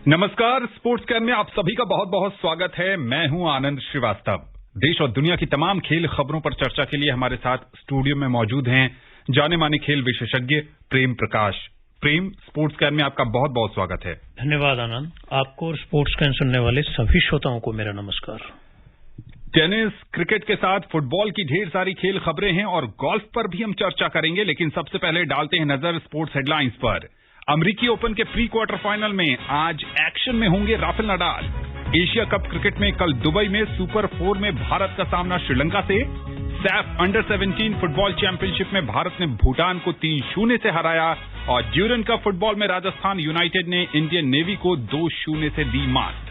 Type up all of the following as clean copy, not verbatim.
नमस्कार। Sports can में आप सभी का बहुत बहुत स्वागत है। मैं हूं आनंद श्रीवास्तव। देश और दुनिया की तमाम खेल खबरों पर चर्चा के लिए हमारे साथ स्टूडियो में मौजूद हैं जाने माने खेल विशेषज्ञ प्रेम प्रकाश। प्रेम, स्पोर्ट्स कैन में आपका बहुत बहुत स्वागत है। धन्यवाद आनंद। आपको और स्पोर्ट्स कैन सुनने वाले सभी श्रोताओं को मेरा नमस्कार। टेनिस, क्रिकेट के साथ फुटबॉल की ढेर सारी खेल खबरें हैं और गोल्फ पर भी हम चर्चा करेंगे, लेकिन सबसे पहले डालते हैं नजर स्पोर्ट्स हेडलाइंस पर। अमेरिकी ओपन के प्री क्वार्टर फाइनल में आज एक्शन में होंगे Rafael Nadal. Asia cup cricket में कल दुबई में सुपर 4 में भारत का सामना श्रीलंका से। सैफ अंडर 17 फुटबॉल चैंपियनशिप में भारत ने भूटान को 3-0 से हराया और ड्यूरन कप फुटबॉल में राजस्थान यूनाइटेड ने इंडियन नेवी को 2-0 से दी मात।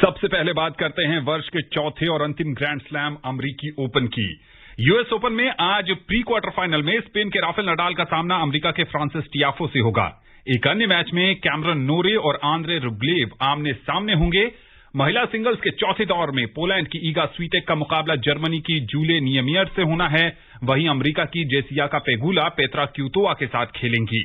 सबसे पहले बात करते हैं वर्ष के चौथे और अंतिम ग्रैंड स्लैम अमेरिकी ओपन की। यूएस ओपन में आज प्री क्वार्टर फाइनल में स्पेन के राफेल नडाल का सामना अमेरिका के फ्रांसिस टियाफो से होगा। एक अन्य मैच में कैमरन नोरे और आंद्रे रुब्लेव आमने सामने होंगे। महिला सिंगल्स के चौथे दौर में पोलैंड की ईगा स्वीटेक का मुकाबला जर्मनी की जूले नियमियर से होना है। वहीं अमेरिका की जेसिका पेगुला पेत्रा क्यूतोवा के साथ खेलेंगी।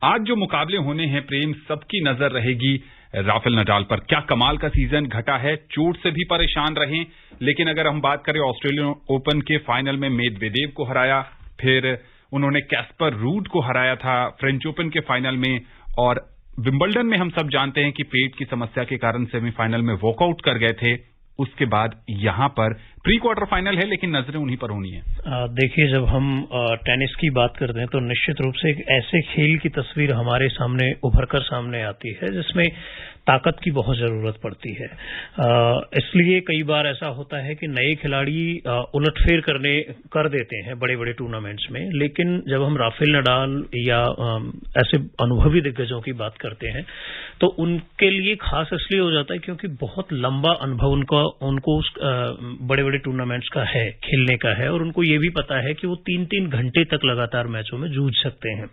आज जो मुकाबले होने हैं प्रेम, सबकी नजर रहेगी राफेल नडाल पर। क्या कमाल का सीजन घटा है, चोट से भी परेशान रहे, लेकिन अगर हम बात करें ऑस्ट्रेलियन ओपन के फाइनल में मेदवेदेव को हराया, फिर उन्होंने कैस्पर रूड को हराया था फ्रेंच ओपन के फाइनल में, और विंबलडन में हम सब जानते हैं कि पेट की समस्या के कारण सेमीफाइनल में वॉकआउट कर गए थे। उसके बाद यहां पर प्री क्वार्टर फाइनल है, लेकिन नजरें उन्हीं पर होनी है। देखिए, जब हम टेनिस की बात करते हैं तो निश्चित रूप से एक ऐसे खेल की तस्वीर हमारे सामने उभरकर सामने आती है जिसमें ताकत की बहुत जरूरत पड़ती है। इसलिए कई बार ऐसा होता है कि नए खिलाड़ी उलटफेर कर देते हैं बड़े बड़े टूर्नामेंट्स में, लेकिन जब हम राफेल नडाल या ऐसे अनुभवी दिग्गजों की बात करते हैं तो उनके लिए खास इसलिए हो जाता है क्योंकि बहुत लंबा अनुभव उनको बड़े बड़े टूर्नामेंट्स का है, खेलने का है, और उनको ये भी पता है कि वो 3-3 घंटे तक लगातार मैचों में जूझ सकते हैं।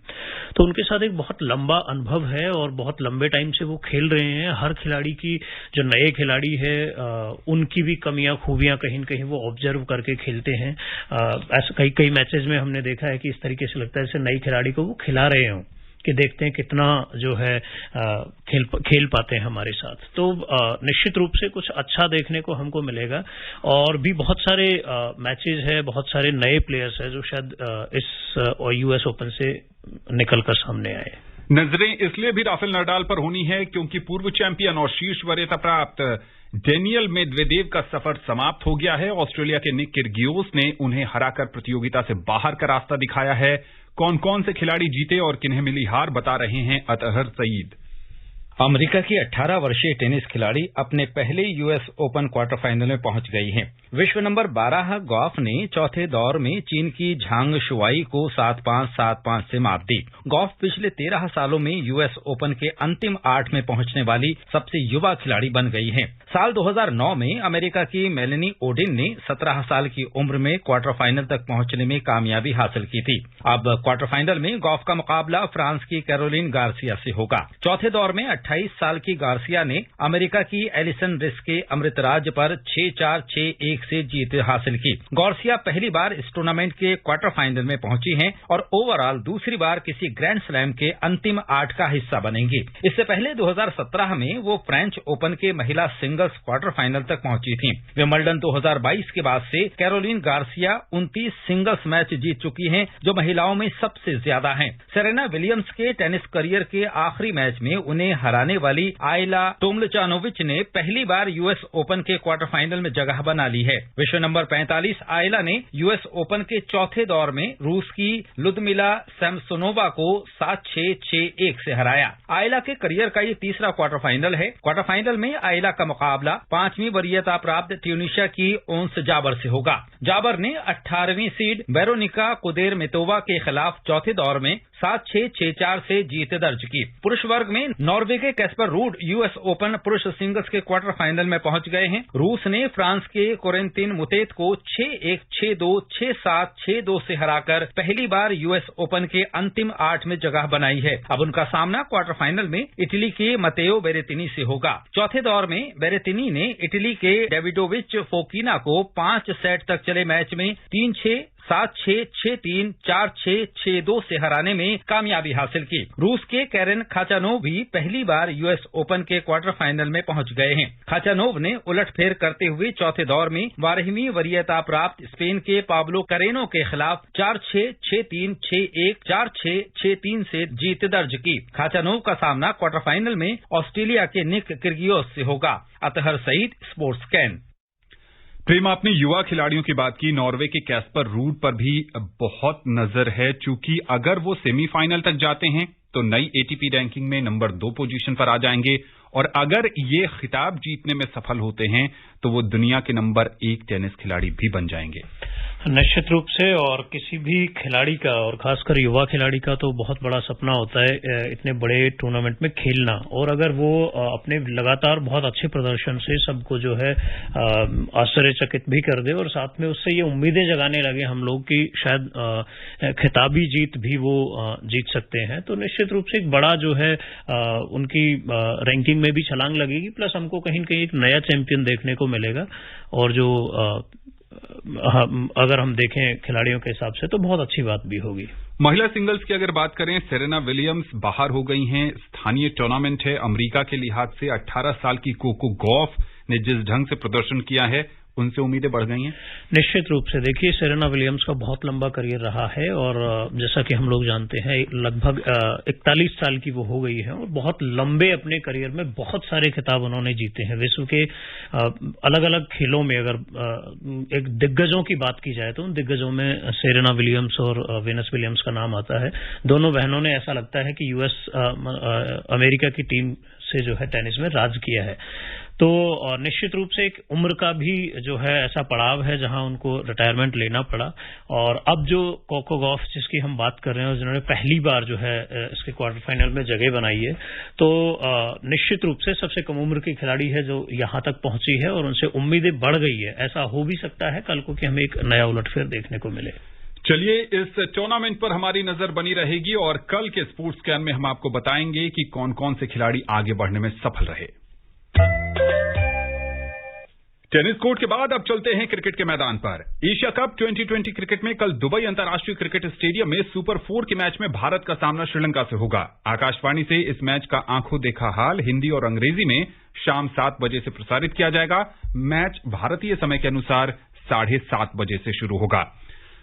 तो उनके साथ एक बहुत लंबा अनुभव है और बहुत लंबे टाइम से वो खेल रहे हैं। हर खिलाड़ी की, जो नए खिलाड़ी है, उनकी भी कमियां खूबियां कहीं न कहीं वो ऑब्जर्व करके खेलते हैं। ऐसे कई मैचेस में हमने देखा है कि इस तरीके से लगता है जैसे नए खिलाड़ी को वो खिला रहे हों, कि देखते हैं कितना जो है खेल पाते हैं हमारे साथ। तो निश्चित रूप से कुछ अच्छा देखने को हमको मिलेगा, और भी बहुत सारे मैचेस है, बहुत सारे नए प्लेयर्स हैं जो शायद इस यूएस ओपन से निकलकर सामने आए। नजरें इसलिए भी राफेल नडाल पर होनी है क्योंकि पूर्व चैंपियन और शीर्ष वरीयता प्राप्त डेनियल मेदवेदेव का सफर समाप्त हो गया है। ऑस्ट्रेलिया के निक किर्गियोस ने उन्हें हराकर प्रतियोगिता से बाहर का रास्ता दिखाया है। कौन कौन से खिलाड़ी जीते और किन्हें मिली हार, बता रहे हैं अतहर सईद। अमेरिका की 18 वर्षीय टेनिस खिलाड़ी अपने पहले यूएस ओपन क्वार्टर फाइनल में पहुंच गई हैं। विश्व नंबर 12 गॉफ ने चौथे दौर में चीन की झांग शुआई को 7-5, 7-5 से मात दी। गॉफ पिछले 13 सालों में यूएस ओपन के अंतिम 8 में पहुंचने वाली सबसे युवा खिलाड़ी बन गई हैं। साल 2009 में अमेरिका की मेलेनी ओडिन ने 17 साल की उम्र में क्वार्टर फाइनल तक पहुंचने में कामयाबी हासिल की थी। अब क्वार्टर फाइनल में गॉफ का मुकाबला फ्रांस की कैरोलिन गार्सिया से होगा। चौथे दौर में 28 साल की गार्सिया ने अमेरिका की एलिसन रिस के अमृतराज पर 6-4, 6-1 से जीत हासिल की। गार्सिया पहली बार इस टूर्नामेंट के क्वार्टर फाइनल में पहुंची हैं और ओवरऑल दूसरी बार किसी ग्रैंड स्लैम के अंतिम 8 का हिस्सा बनेंगी। इससे पहले 2017 में वो फ्रेंच ओपन के महिला सिंगल्स क्वार्टर फाइनल तक पहुंची थी। विंबलडन 2022 के बाद से कैरोलिन गार्सिया 29 सिंगल्स मैच जीत चुकी हैं, जो महिलाओं में सबसे ज्यादा हैं। सेरेना विलियम्स के टेनिस करियर के आखिरी मैच में उन्हें हराने वाली आयला टोमलचानोविच ने पहली बार यूएस ओपन के क्वार्टर फाइनल में जगह बना ली है। विश्व नंबर 45 आयला ने यूएस ओपन के चौथे दौर में रूस की लुदमिला सैमसोनोवा को 7-6, 6-1 से हराया। आयला के करियर का ये तीसरा क्वार्टर फाइनल है। क्वार्टर फाइनल में आयला का मुकाबला 5वीं वरीयता प्राप्त ट्यूनिशिया की ओंस जाबर से होगा। जाबर ने 18वीं सीड वेरोनिका कुदेरमेतोवा के खिलाफ चौथे दौर में 7-6, 6-4 से जीत दर्ज की। पुरुष वर्ग में नॉर्वे के कैस्पर रूड यूएस ओपन पुरुष सिंगल्स के क्वार्टर फाइनल में पहुंच गए हैं। रूस ने फ्रांस के कोरेंतिन मुतेत को 6-1, 6-2, 6-7, 6-2 से हराकर पहली बार यूएस ओपन के अंतिम 8 में जगह बनाई है। अब उनका सामना क्वार्टर फाइनल में इटली के मतेओ बेरेतिनी से होगा। चौथे दौर में बेरेतिनी ने इटली के डेविडोविच फोकिना को 5 सेट तक चले मैच में 3-6, 7-6, 6-3, 4-6, 6-2 से हराने में कामयाबी हासिल की। रूस के कैरेन खाचानोव भी पहली बार यूएस ओपन के क्वार्टर फाइनल में पहुंच गए हैं। खाचानोव ने उलटफेर करते हुए चौथे दौर में 12वीं वरीयता प्राप्त स्पेन के पाब्लो करेनो के खिलाफ 4-6, 6-3, 6-1, 4-6, 6-3 से जीत दर्ज की। खाचानोव का सामना क्वार्टर फाइनल में ऑस्ट्रेलिया के निक किर्गियोस से होगा। अतहर सईद, स्पोर्ट्स कैन। प्रेम, आपने युवा खिलाड़ियों की बात की। नॉर्वे के कैस्पर रूड पर भी बहुत नजर है, चूंकि अगर वो सेमीफाइनल तक जाते हैं तो नई एटीपी रैंकिंग में नंबर 2 पोजीशन पर आ जाएंगे, और अगर ये खिताब जीतने में सफल होते हैं तो वो दुनिया के नंबर 1 टेनिस खिलाड़ी भी बन जाएंगे। निश्चित रूप से, और किसी भी खिलाड़ी का, और खासकर युवा खिलाड़ी का तो बहुत बड़ा सपना होता है इतने बड़े टूर्नामेंट में खेलना, और अगर वो अपने लगातार बहुत अच्छे प्रदर्शन से सबको जो है आश्चर्यचकित भी कर दे, और साथ में उससे ये उम्मीदें जगाने लगे हम लोग कि शायद खिताबी जीत भी वो जीत सकते हैं, तो निश्चित रूप से एक बड़ा जो है उनकी रैंकिंग में भी छलांग लगेगी, प्लस हमको कहीं न कहीं एक नया चैंपियन देखने को मिलेगा। और जो अगर हम देखें खिलाड़ियों के हिसाब से तो बहुत अच्छी बात भी होगी। महिला सिंगल्स की अगर बात करें, सेरेना विलियम्स बाहर हो गई हैं। स्थानीय टूर्नामेंट है अमेरिका के लिहाज से। 18 साल की कोको गॉफ ने जिस ढंग से प्रदर्शन किया है, उनसे उम्मीदें बढ़ गई हैं। निश्चित रूप से, देखिए सेरेना विलियम्स का बहुत लंबा करियर रहा है, और जैसा कि हम लोग जानते हैं लगभग 41 साल की वो हो गई है, और बहुत लंबे अपने करियर में बहुत सारे खिताब उन्होंने जीते हैं विश्व के अलग अलग खेलों में। अगर एक दिग्गजों की बात की जाए तो उन दिग्गजों में सेरेना विलियम्स और वेनस विलियम्स का नाम आता है। दोनों बहनों ने, ऐसा लगता है कि यूएस अमेरिका की टीम से जो है टेनिस में राज किया है। तो निश्चित रूप से एक उम्र का भी जो है ऐसा पड़ाव है जहां उनको रिटायरमेंट लेना पड़ा, और अब जो कोको गॉफ जिसकी हम बात कर रहे हैं, जिन्होंने पहली बार जो है इसके क्वार्टर फाइनल में जगह बनाई है, तो निश्चित रूप से सबसे कम उम्र की खिलाड़ी है जो यहां तक पहुंची है, और उनसे उम्मीदें बढ़ गई है। ऐसा हो भी सकता है कल को कि हमें एक नया उलटफेर देखने को मिले। चलिए, इस टूर्नामेंट पर हमारी नजर बनी रहेगी, और कल के स्पोर्ट्स कैन में हम आपको बताएंगे कि कौन कौन से खिलाड़ी आगे बढ़ने में सफल रहे। टेनिस कोर्ट के बाद अब चलते हैं क्रिकेट के मैदान पर। एशिया कप 2020 क्रिकेट में कल दुबई अंतर्राष्ट्रीय क्रिकेट स्टेडियम में सुपर 4 के मैच में भारत का सामना श्रीलंका से होगा। आकाशवाणी से इस मैच का आंखों देखा हाल हिंदी और अंग्रेजी में शाम 7 बजे से प्रसारित किया जाएगा। मैच भारतीय समय के अनुसार 7:30 बजे से शुरू होगा।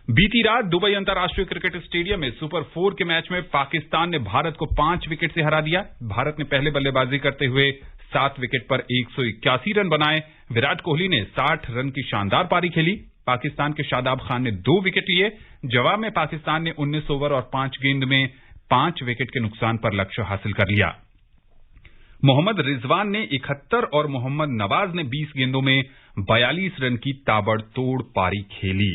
बीती रात दुबई अंतर्राष्ट्रीय क्रिकेट स्टेडियम में सुपर 4 के मैच में पाकिस्तान ने भारत को 5 विकेट से हरा दिया। भारत ने पहले बल्लेबाजी करते हुए 7 विकेट पर 181 रन बनाए। विराट कोहली ने 60 रन की शानदार पारी खेली। पाकिस्तान के शादाब खान ने 2 विकेट लिए। जवाब में पाकिस्तान ने 19 ओवर और 5 गेंद में 5 विकेट के नुकसान पर लक्ष्य हासिल कर लिया। मोहम्मद रिजवान ने 71 और मोहम्मद नवाज ने 20 गेंदों में 42 रन की ताबड़तोड़ पारी खेली।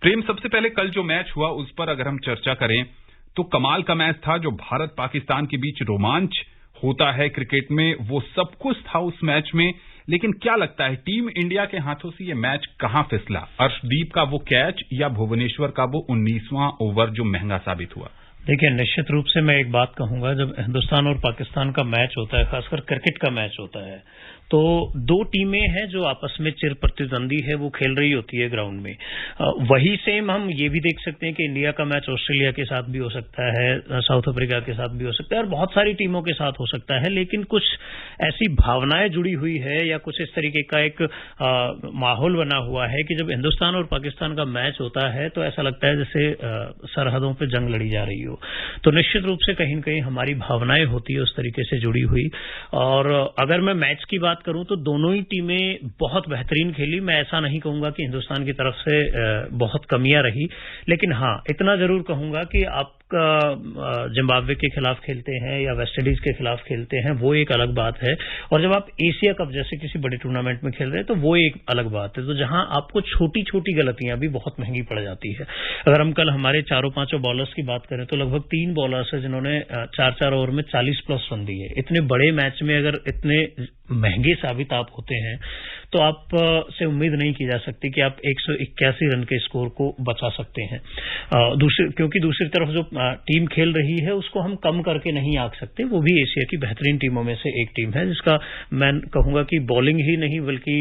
प्रेम, सबसे पहले कल जो मैच हुआ उस पर अगर हम चर्चा करें तो कमाल का मैच था। जो भारत पाकिस्तान के बीच रोमांच होता है क्रिकेट में, वो सब कुछ था उस मैच में। लेकिन क्या लगता है, टीम इंडिया के हाथों से ये मैच कहां फिसला? अर्शदीप का वो कैच या भुवनेश्वर का वो 19वां ओवर जो महंगा साबित हुआ? देखिए, निश्चित रूप से मैं एक बात कहूंगा, जब हिंदुस्तान और पाकिस्तान का मैच होता है, खासकर क्रिकेट का मैच होता है, तो 2 टीमें हैं जो आपस में चिर प्रतिद्वंदी है, वो खेल रही होती है ग्राउंड में। वही सेम हम ये भी देख सकते हैं कि इंडिया का मैच ऑस्ट्रेलिया के साथ भी हो सकता है, साउथ अफ्रीका के साथ भी हो सकता है, और बहुत सारी टीमों के साथ हो सकता है। लेकिन कुछ ऐसी भावनाएं जुड़ी हुई है या कुछ इस तरीके का एक माहौल बना हुआ है कि जब हिंदुस्तान और पाकिस्तान का मैच होता है तो ऐसा लगता है जैसे सरहदों पर जंग लड़ी जा रही हो। तो निश्चित रूप से कहीं न कहीं हमारी भावनाएं होती है उस तरीके से जुड़ी हुई। और अगर मैं मैच की बात करूं तो दोनों ही टीमें बहुत बेहतरीन खेली। मैं ऐसा नहीं कहूंगा कि हिंदुस्तान की तरफ से बहुत कमियां रही, लेकिन हाँ इतना जरूर कहूंगा कि आप जिम्बाब्वे के खिलाफ खेलते हैं या वेस्टइंडीज के खिलाफ खेलते हैं, वो एक अलग बात है, और जब आप एशिया कप जैसे किसी बड़े टूर्नामेंट में खेल रहे हैं तो वो एक अलग बात है। तो जहां आपको छोटी छोटी गलतियां भी बहुत महंगी पड़ जाती है। अगर हम कल हमारे 4-5 बॉलर्स की बात करें तो लगभग 3 बॉलर्स है जिन्होंने 4-4 ओवर में 40+ रन दिए। इतने बड़े मैच में अगर इतने महंगे साबित आप होते हैं तो आप से उम्मीद नहीं की जा सकती कि आप 181 रन के स्कोर को बचा सकते हैं। क्योंकि दूसरी तरफ जो टीम खेल रही है उसको हम कम करके नहीं आंक सकते। वो भी एशिया की बेहतरीन टीमों में से एक टीम है, जिसका मैं कहूंगा कि बॉलिंग ही नहीं बल्कि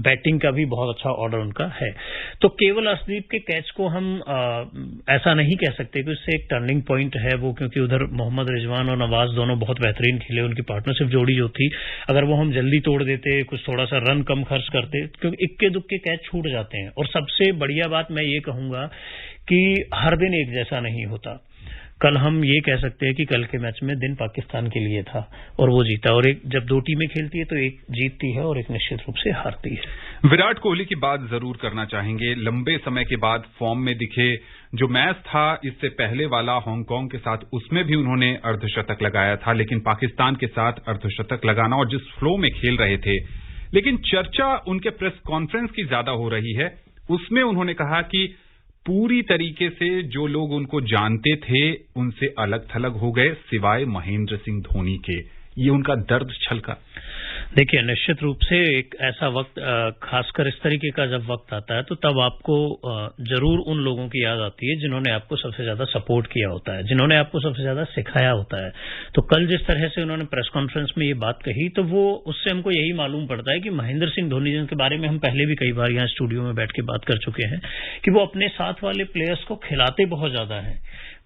बैटिंग का भी बहुत अच्छा ऑर्डर उनका है। तो केवल अर्शदीप के कैच को हम ऐसा नहीं कह सकते कि उससे एक टर्निंग पॉइंट है वो, क्योंकि उधर मोहम्मद रिजवान और नवाज दोनों बहुत बेहतरीन खेले। उनकी पार्टनरशिप जोड़ी जो थी, अगर वो हम जल्दी तोड़ देते, कुछ थोड़ा सा रन कम खर्च करते, क्योंकि इक्के दुक्के कैच छूट जाते हैं। और सबसे बढ़िया बात मैं ये कहूंगा कि हर दिन एक जैसा नहीं होता। कल हम ये कह सकते हैं कि कल के मैच में दिन पाकिस्तान के लिए था और वो जीता, और एक जब दो टीमें खेलती है तो एक जीतती है और एक निश्चित रूप से हारती है। विराट कोहली की बात जरूर करना चाहेंगे। लंबे समय के बाद फॉर्म में दिखे। जो मैच था इससे पहले वाला हांगकांग के साथ, उसमें भी उन्होंने अर्धशतक लगाया था, लेकिन पाकिस्तान के साथ अर्धशतक लगाना और जिस फ्लो में खेल रहे थे, लेकिन चर्चा उनके प्रेस कॉन्फ्रेंस की ज्यादा हो रही है। उसमें उन्होंने कहा कि पूरी तरीके से जो लोग उनको जानते थे उनसे अलग थलग हो गए, सिवाय महेंद्र सिंह धोनी के। ये उनका दर्द छलका। देखिए, निश्चित रूप से एक ऐसा वक्त, खासकर इस तरीके का जब वक्त आता है, तो तब आपको जरूर उन लोगों की याद आती है जिन्होंने आपको सबसे ज्यादा सपोर्ट किया होता है, जिन्होंने आपको सबसे ज्यादा सिखाया होता है। तो कल जिस तरह से उन्होंने प्रेस कॉन्फ्रेंस में ये बात कही, तो वो उससे हमको यही मालूम पड़ता है कि महेंद्र सिंह धोनी, जिनके बारे में हम पहले भी कई बार यहाँ स्टूडियो में बैठ के बात कर चुके हैं, कि वो अपने साथ वाले प्लेयर्स को खिलाते बहुत ज्यादा है।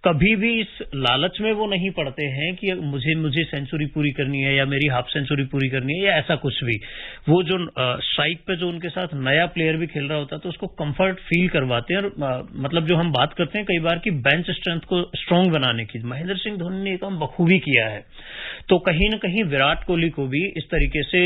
कभी भी इस लालच में वो नहीं पड़ते हैं कि मुझे सेंचुरी पूरी करनी है या मेरी हाफ सेंचुरी पूरी करनी है या ऐसा कुछ भी। वो जो स्ट्राइक पे जो उनके साथ नया प्लेयर भी खेल रहा होता है तो उसको कंफर्ट फील करवाते हैं। और मतलब जो हम बात करते हैं कई बार की बेंच स्ट्रेंथ को स्ट्रांग बनाने की, महेंद्र सिंह धोनी ने काम बखूबी किया है। तो कहीं न कहीं विराट कोहली को भी इस तरीके से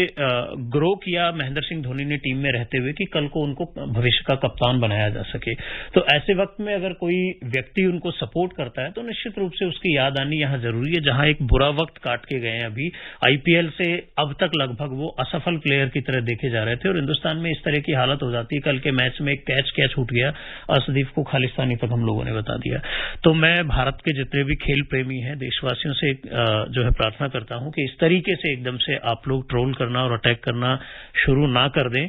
ग्रो किया महेंद्र सिंह धोनी ने टीम में रहते हुए कि कल को उनको भविष्य का कप्तान बनाया जा सके। तो ऐसे वक्त में अगर कोई व्यक्ति उनको सपोर्ट करता है तो निश्चित रूप से उसकी याद आनी यहां जरूरी है। जहां एक बुरा वक्त काट के गए हैं अभी, आईपीएल से अब तक लगभग वो असफल प्लेयर की तरह देखे जा रहे थे, और हिंदुस्तान में इस तरह की हालत हो जाती है। कल के मैच में एक कैच क्या छूट गया, अर्शदीप को खालिस्तानी तक हम लोगों ने बता दिया। तो मैं भारत के जितने भी खेल प्रेमी हैं, देशवासियों से जो है प्रार्थना करता हूं कि इस तरीके से एकदम से आप लोग ट्रोल करना और अटैक करना शुरू ना कर दें।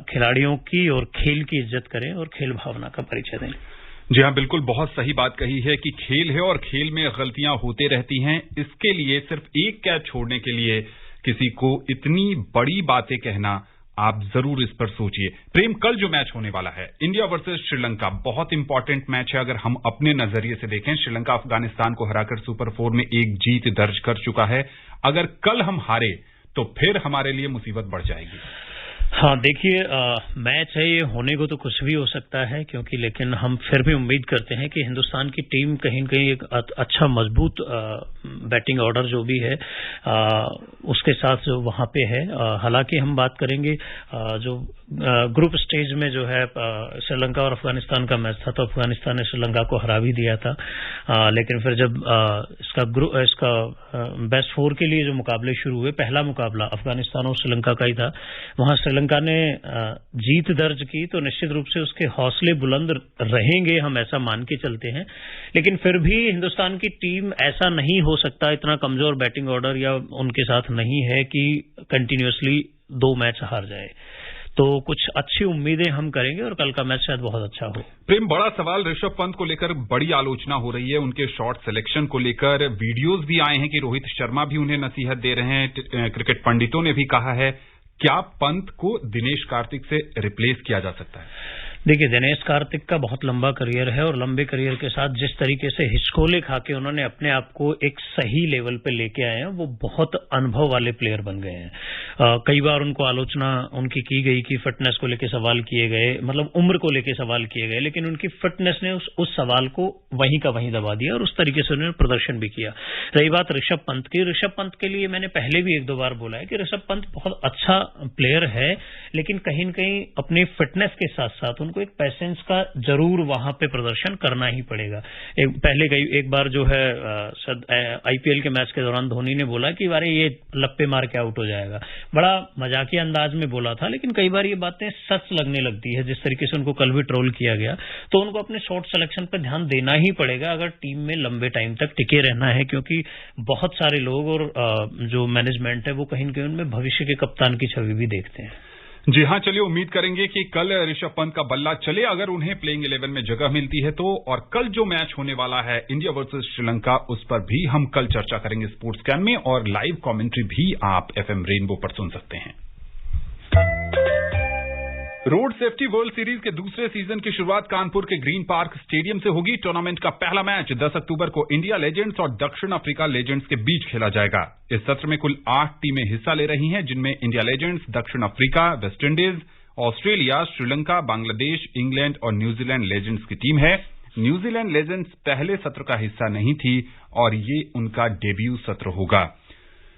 खिलाड़ियों की और खेल की इज्जत करें और खेल भावना का परिचय दें। जी हाँ, बिल्कुल बहुत सही बात कही है कि खेल है और खेल में गलतियां होते रहती हैं। इसके लिए सिर्फ एक कैच छोड़ने के लिए किसी को इतनी बड़ी बातें कहना, आप जरूर इस पर सोचिए। प्रेम, कल जो मैच होने वाला है इंडिया वर्सेस श्रीलंका, बहुत इंपॉर्टेंट मैच है। अगर हम अपने नजरिए से देखें, श्रीलंका अफगानिस्तान को हराकर सुपर 4 में एक जीत दर्ज कर चुका है। अगर कल हम हारे तो फिर हमारे लिए मुसीबत बढ़ जाएगी। हाँ, देखिए, मैच है, ये होने को तो कुछ भी हो सकता है, क्योंकि लेकिन हम फिर भी उम्मीद करते हैं कि हिंदुस्तान की टीम कहीं न कहीं एक अच्छा मजबूत बैटिंग ऑर्डर जो भी है उसके साथ जो वहां पे है। हालांकि हम बात करेंगे जो ग्रुप स्टेज में जो है श्रीलंका और अफगानिस्तान का मैच था, तो अफगानिस्तान ने श्रीलंका को हरा भी दिया था। लेकिन फिर जब इसका बेस्ट 4 के लिए जो मुकाबले शुरू हुए, पहला मुकाबला अफगानिस्तान और श्रीलंका का ही था, वहां श्रीलंका ने जीत दर्ज की, तो निश्चित रूप से उसके हौसले बुलंद रहेंगे, हम ऐसा मान के चलते हैं। लेकिन फिर भी हिंदुस्तान की टीम, ऐसा नहीं हो सकता, इतना कमजोर बैटिंग ऑर्डर या उनके साथ नहीं है कि कंटिन्यूअसली 2 मैच हार जाए। तो कुछ अच्छी उम्मीदें हम करेंगे और कल का मैच शायद बहुत अच्छा हो। प्रेम, बड़ा सवाल ऋषभ पंत को लेकर बड़ी आलोचना हो रही है, उनके शॉट सिलेक्शन को लेकर वीडियोज भी आए हैं कि रोहित शर्मा भी उन्हें नसीहत दे रहे हैं, क्रिकेट पंडितों ने भी कहा है। क्या पंत को दिनेश कार्तिक से रिप्लेस किया जा सकता है? देखिए, दिनेश कार्तिक का बहुत लंबा करियर है और लंबे करियर के साथ जिस तरीके से हिचकोले खा के उन्होंने अपने आप को एक सही लेवल पे लेके आए हैं, वो बहुत अनुभव वाले प्लेयर बन गए हैं। कई बार उनको आलोचना उनकी की गई कि फिटनेस को लेके सवाल किए गए, मतलब उम्र को लेके सवाल किए गए, लेकिन उनकी फिटनेस ने उस सवाल को वहीं का वहीं दबा दिया और उस तरीके से उन्होंने प्रदर्शन भी किया। रही बात ऋषभ पंत की, ऋषभ पंत के लिए मैंने पहले भी 1-2 बार बोला है कि ऋषभ पंत बहुत अच्छा प्लेयर है, लेकिन कहीं न कहीं अपनी फिटनेस के साथ साथ उनको एक पेशेंस का जरूर वहां पे प्रदर्शन करना ही पड़ेगा। एक बार जो है आईपीएल के मैच के दौरान धोनी ने बोला कि अरे ये लप्पे मार के आउट हो जाएगा, बड़ा मजाकिया अंदाज में बोला था, लेकिन कई बार ये बातें सच लगने लगती है। जिस तरीके से उनको कल भी ट्रोल किया गया, तो उनको अपने शॉट सिलेक्शन पर ध्यान देना ही पड़ेगा अगर टीम में लंबे टाइम तक टिके रहना है, क्योंकि बहुत सारे लोग और जो मैनेजमेंट है वो कहीं न कहीं उनमें भविष्य के कप्तान की छवि भी देखते हैं। जी हां, चलिए उम्मीद करेंगे कि कल ऋषभ पंत का बल्ला चले अगर उन्हें प्लेइंग 11 में जगह मिलती है तो। और कल जो मैच होने वाला है इंडिया वर्सेस श्रीलंका, उस पर भी हम कल चर्चा करेंगे स्पोर्ट्स कैन में, और लाइव कमेंट्री भी आप एफएम रेनबो पर सुन सकते हैं। रोड सेफ्टी वर्ल्ड सीरीज के दूसरे सीजन की शुरुआत कानपुर के ग्रीन पार्क स्टेडियम से होगी। टूर्नामेंट का पहला मैच 10 अक्टूबर को इंडिया लेजेंड्स और दक्षिण अफ्रीका लेजेंड्स के बीच खेला जाएगा। इस सत्र में कुल 8 टीमें हिस्सा ले रही हैं, जिनमें इंडिया लेजेंड्स, दक्षिण Africa, West Indies, Australia, Sri Lanka, Bangladesh, England और न्यूजीलैंड लेजेंड्स की टीम है। न्यूजीलैंड लेजेंड्स पहले सत्र का हिस्सा नहीं थी और ये उनका डेब्यू सत्र होगा।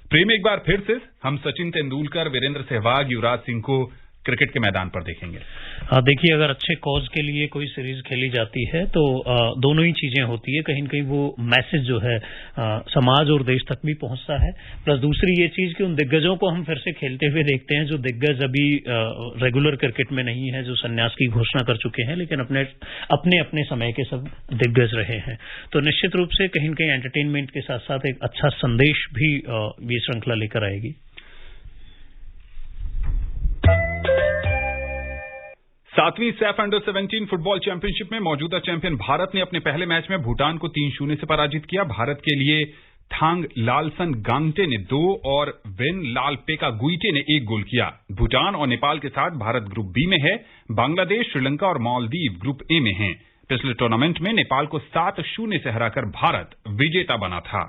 प्रेम, एक बार फिर से हम सचिन तेंदुलकर, वीरेंद्र सहवाग, युवराज सिंह को क्रिकेट के मैदान पर देखेंगे। देखिए, अगर अच्छे कॉज के लिए कोई सीरीज खेली जाती है तो दोनों ही चीजें होती है। कहीं न कहीं वो मैसेज जो है समाज और देश तक भी पहुंचता है। प्लस दूसरी ये चीज कि उन दिग्गजों को हम फिर से खेलते हुए देखते हैं जो दिग्गज अभी रेगुलर क्रिकेट में नहीं है, जो संन्यास की घोषणा कर चुके हैं, लेकिन अपने समय के सब दिग्गज रहे हैं। तो निश्चित रूप से कहीं न कहीं एंटरटेनमेंट के साथ साथ एक अच्छा संदेश भी ये श्रृंखला लेकर आएगी। 7वीं सैफ अंडर 17 फुटबॉल चैंपियनशिप में मौजूदा चैंपियन भारत ने अपने पहले मैच में भूटान को 3-0 से पराजित किया। भारत के लिए थांग लालसन गांगटे ने 2 और वेन लाल पेका गुइटे ने 1 गोल किया। भूटान और नेपाल के साथ भारत ग्रुप बी में है। बांग्लादेश, श्रीलंका और मालदीव ग्रुप ए में हैं। पिछले टूर्नामेंट में नेपाल को 7-0 से हराकर भारत विजेता बना था।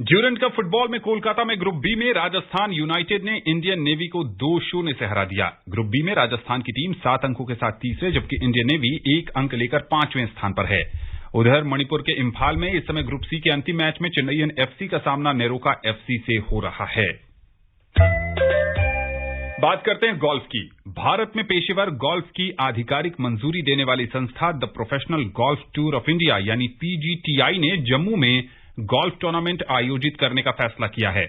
ड्यूरेंट कप फुटबॉल में कोलकाता में ग्रुप बी में राजस्थान यूनाइटेड ने इंडियन नेवी को 2-0 से हरा दिया। ग्रुप बी में राजस्थान की टीम 7 अंकों के साथ तीसरे, जबकि इंडियन नेवी 1 अंक लेकर 5वें स्थान पर है। उधर मणिपुर के इंफाल में इस समय ग्रुप सी के अंतिम मैच में चेन्नईयन एफसी का सामना नेरोका एफसी से हो रहा है। बात करते हैं गोल्फ की। भारत में पेशेवर गोल्फ की आधिकारिक मंजूरी देने वाली संस्था the professional golf tour of India यानी पीजीटीआई ने जम्मू में गोल्फ टूर्नामेंट आयोजित करने का फैसला किया है।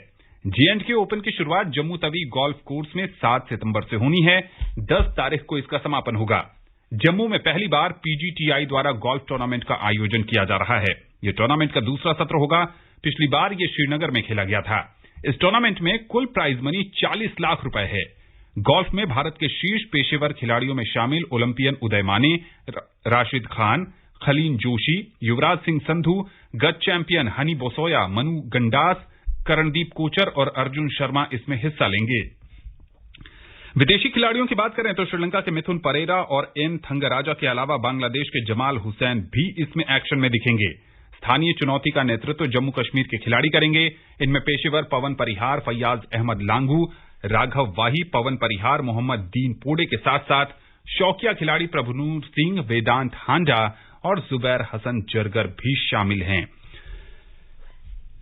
J&K ओपन की शुरुआत जम्मू तवी गोल्फ कोर्स में 7 सितंबर से होनी है। 10 तारीख को इसका समापन होगा। जम्मू में पहली बार पीजीटीआई द्वारा गोल्फ टूर्नामेंट का आयोजन किया जा रहा है। यह टूर्नामेंट का दूसरा सत्र होगा। पिछली बार यह श्रीनगर में खेला गया था। इस टूर्नामेंट में कुल प्राइज मनी 40 लाख रुपए है। गोल्फ में भारत के शीर्ष पेशेवर खिलाड़ियों में शामिल ओलंपियन उदय माने, राशिद खान, खलीन जोशी, युवराज सिंह संधू, गत चैंपियन हनी बोसोया, मनु गंडास, करणदीप कोचर और अर्जुन शर्मा इसमें हिस्सा लेंगे। विदेशी खिलाड़ियों की बात करें तो श्रीलंका के मिथुन परेरा और एन थंगराजा के अलावा बांग्लादेश के जमाल हुसैन भी इसमें एक्शन में दिखेंगे। स्थानीय चुनौती का नेतृत्व जम्मू कश्मीर के खिलाड़ी करेंगे। इनमें पेशेवर पवन परिहार, फैयाज अहमद लांगू, राघव वाही, पवन परिहार, मोहम्मद दीन पोडे के साथ साथ शौकिया खिलाड़ी प्रभुनूर सिंह, वेदांत हांडा और जुबैर हसन जरगर भी शामिल हैं।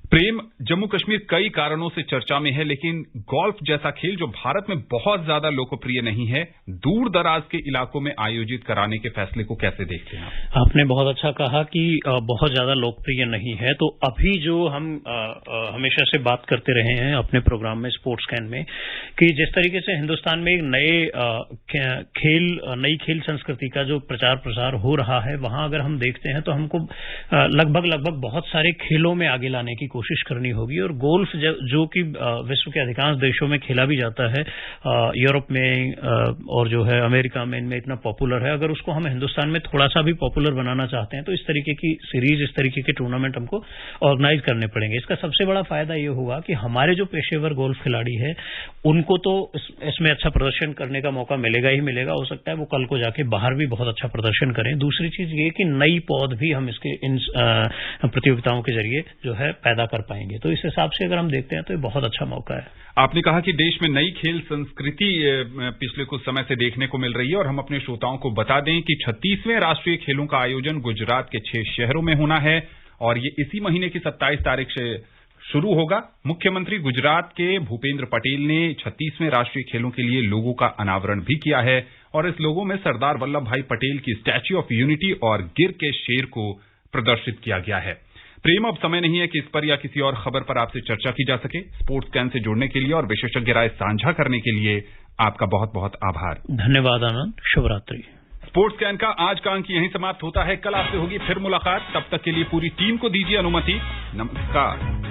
प्रेम, जम्मू कश्मीर कई कारणों से चर्चा में है, लेकिन गोल्फ जैसा खेल जो भारत में बहुत ज्यादा लोकप्रिय नहीं है, दूर दराज के इलाकों में आयोजित कराने के फैसले को कैसे देखते हैं आप? आपने बहुत अच्छा कहा कि बहुत ज्यादा लोकप्रिय नहीं है। तो अभी जो हम हमेशा से बात करते रहे हैं अपने प्रोग्राम में, स्पोर्ट्स कैन में, कि जिस तरीके से हिंदुस्तान में एक नई खेल संस्कृति का जो प्रचार प्रसार हो रहा है, वहां अगर हम देखते हैं तो हमको लगभग बहुत सारे खेलों में आगे लाने की कोशिश करनी होगी। और गोल्फ जो कि विश्व के अधिकांश देशों में खेला भी जाता है, यूरोप में और जो है अमेरिका में, इनमें इतना पॉपुलर है, अगर उसको हम हिंदुस्तान में थोड़ा सा भी पॉपुलर बनाना चाहते हैं तो इस तरीके की सीरीज, इस तरीके के टूर्नामेंट हमको ऑर्गेनाइज करने पड़ेंगे। इसका सबसे बड़ा फायदा ये होगा कि हमारे जो पेशेवर गोल्फ खिलाड़ी है उनको तो इसमें अच्छा प्रदर्शन करने का मौका मिलेगा ही मिलेगा। हो सकता है वो कल को जाके बाहर भी बहुत अच्छा प्रदर्शन करें। दूसरी चीज ये कि नई पौध भी हम इन प्रतियोगिताओं के जरिए जो है पैदा कर पाएंगे। तो इस हिसाब से अगर हम देखते हैं तो ये बहुत अच्छा मौका है। आपने कहा कि देश में नई खेल संस्कृति पिछले कुछ समय से देखने को मिल रही है, और हम अपने श्रोताओं को बता दें कि 36वें राष्ट्रीय खेलों का आयोजन गुजरात के 6 शहरों में होना है और ये इसी महीने की 27 तारीख से शुरू होगा। मुख्यमंत्री गुजरात के भूपेंद्र पटेल ने 36वें राष्ट्रीय खेलों के लिए लोगो का अनावरण भी किया है और इस लोगो में सरदार वल्लभ भाई पटेल की स्टैच्यू ऑफ यूनिटी और गिर के शेर को प्रदर्शित किया गया है। प्रेम, अब समय नहीं है कि इस पर या किसी और खबर पर आपसे चर्चा की जा सके। स्पोर्ट्स कैन से जुड़ने के लिए और विशेषज्ञ राय साझा करने के लिए आपका बहुत बहुत आभार। धन्यवाद आनंद, शुभ रात्रि। स्पोर्ट्स कैन का आज का अंक यहीं समाप्त होता है। कल आपसे होगी फिर मुलाकात। तब तक के लिए पूरी टीम को दीजिए अनुमति। नमस्कार।